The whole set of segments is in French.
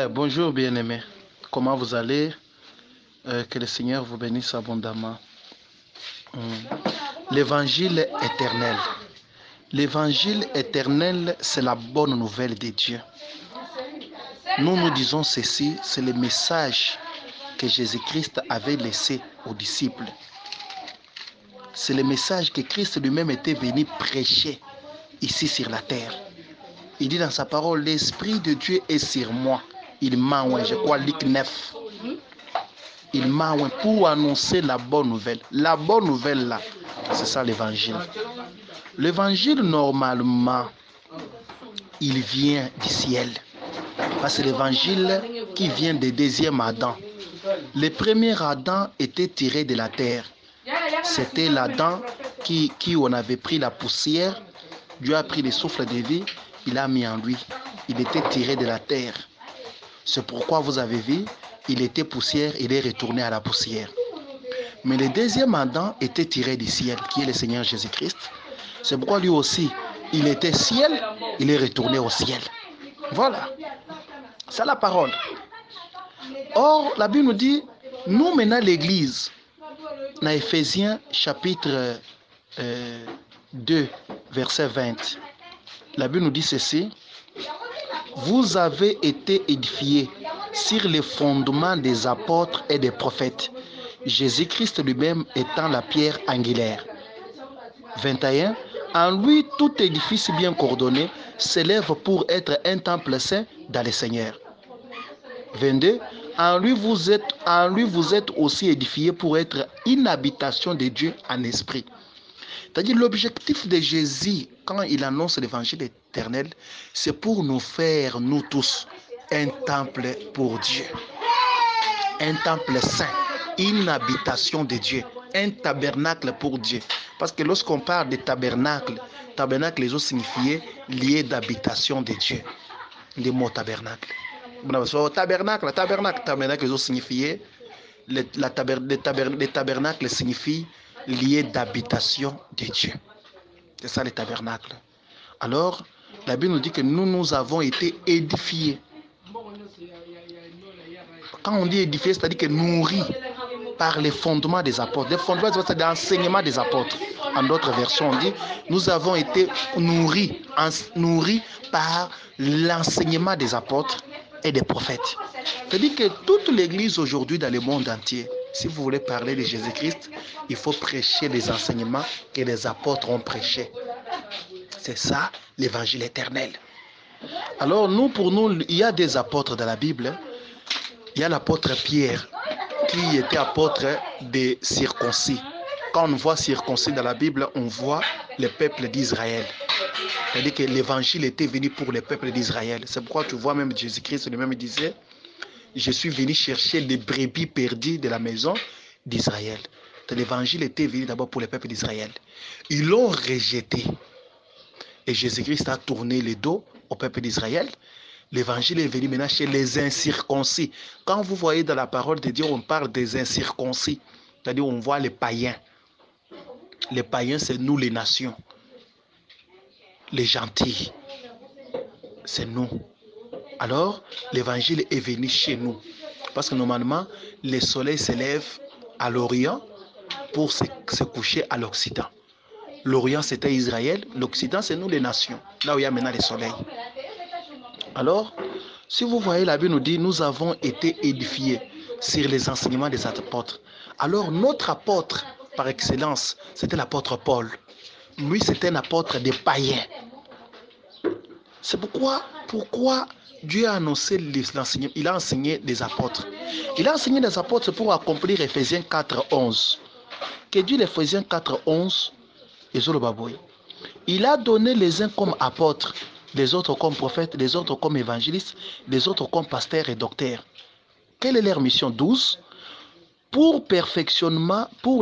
Bonjour bien-aimés, comment vous allez? Que le Seigneur vous bénisse abondamment. L'évangile éternel. L'évangile éternel, c'est la bonne nouvelle de Dieu. Nous disons ceci, c'est le message que Jésus-Christ avait laissé aux disciples. C'est le message que Christ lui-même était venu prêcher ici sur la terre. Il dit dans sa parole, l'Esprit de Dieu est sur moi. Il m'a envoyé, je crois, Luc 9. Il m'a envoyé pour annoncer la bonne nouvelle. La bonne nouvelle là, c'est ça l'évangile. L'évangile normalement, il vient du ciel. Parce que l'évangile qui vient du deuxième Adam. Le premier Adam était tiré de la terre. C'était l'Adam qui on avait pris la poussière. Dieu a pris le souffle de vie, il a mis en lui. Il était tiré de la terre. C'est pourquoi vous avez vu, il était poussière, il est retourné à la poussière. Mais le deuxième Adam était tiré du ciel, qui est le Seigneur Jésus-Christ. C'est pourquoi lui aussi, il était ciel, il est retourné au ciel. Voilà. C'est la parole. Or, la Bible nous dit, nous maintenant l'Église, dans Éphésiens chapitre 2, verset 20, la Bible nous dit ceci. Vous avez été édifiés sur les fondements des apôtres et des prophètes, Jésus-Christ lui-même étant la pierre angulaire. 21. En lui, tout édifice bien coordonné s'élève pour être un temple saint dans le Seigneur. 22. En lui, vous êtes aussi édifiés pour être une habitation de Dieu en esprit. C'est-à-dire l'objectif de Jésus, quand il annonce l'évangile éternel, c'est pour nous faire, nous tous, un temple pour Dieu. Un temple saint, une habitation de Dieu, un tabernacle pour Dieu. Parce que lorsqu'on parle de tabernacle, tabernacle, les autres signifiaient lié d'habitation de Dieu. Le mot tabernacle. Tabernacle, les autres signifiaient, le tabernacle signifie lié d'habitation de Dieu. C'est ça le tabernacle. Alors, la Bible nous dit que nous avons été édifiés. Quand on dit édifié, c'est-à-dire que nourris par les fondements des apôtres. Les fondements, c'est l'enseignement des apôtres. En d'autres versions, on dit nous avons été nourris par l'enseignement des apôtres et des prophètes. C'est-à-dire que toute l'Église aujourd'hui dans le monde entier, si vous voulez parler de Jésus-Christ, il faut prêcher les enseignements que les apôtres ont prêchés. C'est ça l'évangile éternel. Alors pour nous, il y a des apôtres dans la Bible. Il y a l'apôtre Pierre qui était apôtre des circoncis. Quand on voit circoncis dans la Bible, on voit le peuple d'Israël. C'est-à-dire que l'évangile était venu pour le peuple d'Israël. C'est pourquoi tu vois même Jésus-Christ lui-même disait, je suis venu chercher les brebis perdues de la maison d'Israël. L'évangile était venu d'abord pour le peuple d'Israël. Ils l'ont rejeté. Et Jésus-Christ a tourné le dos au peuple d'Israël. L'évangile est venu maintenant chez les incirconcis. Quand vous voyez dans la parole de Dieu, on parle des incirconcis. C'est-à-dire on voit les païens. Les païens, c'est nous les nations. Les gentils, c'est nous. Alors, l'évangile est venu chez nous. Parce que normalement, le soleil s'élève à l'Orient pour se coucher à l'Occident. L'Orient, c'était Israël. L'Occident, c'est nous les nations. Là où il y a maintenant le soleil. Alors, si vous voyez, la Bible nous dit, nous avons été édifiés sur les enseignements des apôtres. Alors, notre apôtre, par excellence, c'était l'apôtre Paul. Lui, c'était un apôtre des païens. C'est pourquoi Dieu a annoncé l'enseignement. Il a enseigné des apôtres. Il a enseigné des apôtres pour accomplir Éphésiens 4:11. Que dit l'Éphésiens 4:11? Il a donné les uns comme apôtres, les autres comme prophètes, les autres comme évangélistes, les autres comme pasteurs et docteurs. Quelle est leur mission? 12. Pour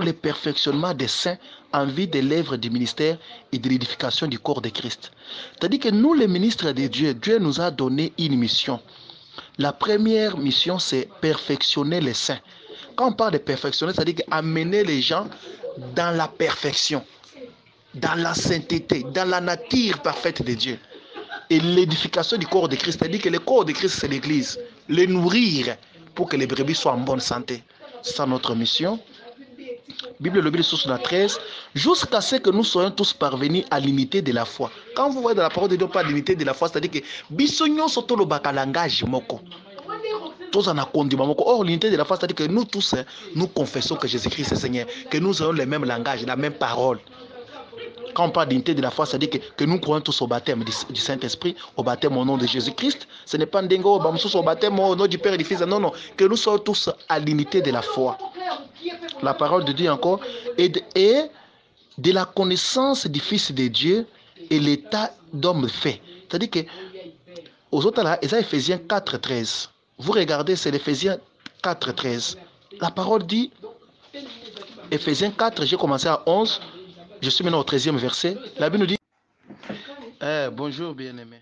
le perfectionnement des saints en vue de l'œuvre du ministère et de l'édification du corps de Christ. C'est-à-dire que nous, les ministres de Dieu, Dieu nous a donné une mission. La première mission, c'est perfectionner les saints. Quand on parle de perfectionner, c'est-à-dire amener les gens dans la perfection, dans la sainteté, dans la nature parfaite de Dieu. et l'édification du corps de Christ. C'est-à-dire que le corps de Christ, c'est l'Église. Le nourrir pour que les brebis soient en bonne santé. C'est ça notre mission. Bible le Bible source 13, jusqu'à ce que nous soyons tous parvenus à l'unité de la foi. Quand vous voyez dans la parole de Dieu pas l'unité de la foi, c'est-à-dire que bisognon soto le bakalangage moko. Tous en a conduit moko. Or l'unité de la foi, c'est-à-dire que nous tous nous confessons que Jésus-Christ est Seigneur, que nous avons le même langage, la même parole. Quand on parle d'unité de la foi, c'est-à-dire que nous croyons tous au baptême du Saint-Esprit, au baptême au nom de Jésus-Christ. Ce n'est pas un dingo, au baptême au nom du Père et du Fils. Non, non. Que nous soyons tous à l'unité de la foi. La parole de Dieu encore et de la connaissance du Fils de Dieu et l'état d'homme fait. C'est-à-dire que aux autres là, c'est Éphésiens 4:13. Vous regardez, c'est l'Éphésiens 4:13. La parole dit, Éphésiens 4, j'ai commencé à 11. Je suis maintenant au 13e verset. La Bible nous dit, bonjour bien-aimé.